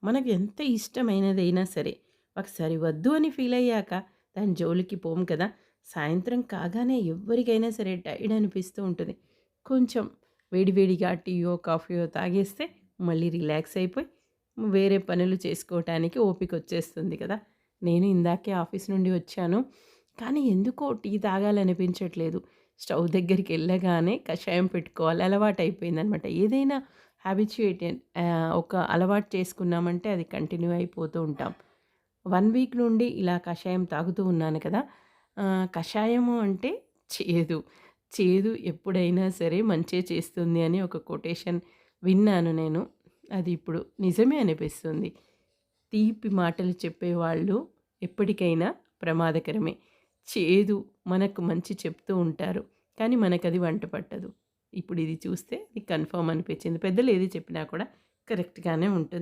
మనకు ఎంత ఇష్టమైనదైనా సరే, ఒకసారి వద్దు అని ఫీలయ్యాక దాని జోలికి పోము కదా! సాయంత్రం కాగానే ఎవ్వరికైనా సరే టైర్డ్ అనిపిస్తూ ఉంటుంది. కొంచెం వేడి వేడిగా టీయో, కాఫీయో తాగేస్తే మళ్ళీ రిలాక్స్ అయిపోయి వేరే పనులు చేసుకోవటానికి ఓపికొచ్చేస్తుంది కదా! నేను ఇందాకే ఆఫీస్ నుండి వచ్చాను. కానీ ఎందుకో టీ తాగాలనిపించట్లేదు. స్టవ్ దగ్గరికెళ్ళగానే కషాయం పెట్టుకోవాలి అలవాటయిపోయిందనమాట. ఏదైనా ఒక అలవాటు చేసుకున్నామంటే అది కంటిన్యూ అయిపోతూ ఉంటాం. 1 వీక్ నుండి ఇలా కషాయం తాగుతూ ఉన్నాను కదా! కషాయము అంటే చేదు. చేదు ఎప్పుడైనా సరే మంచే చేస్తుంది అని ఒక కొటేషన్ విన్నాను నేను. అది ఇప్పుడు నిజమే అనిపిస్తుంది. తీపి మాటలు చెప్పేవాళ్ళు ఎప్పటికైనా ప్రమాదకరమే. చేదు మనకు మంచి చెప్తూ ఉంటారు. కానీ మనకది వంట పట్టదు. ఇప్పుడు ఇది చూస్తే ఇది కన్ఫర్మ్ అనిపించింది. పెద్దలు ఏది చెప్పినా కూడా కరెక్ట్‌గానే ఉంటుంది.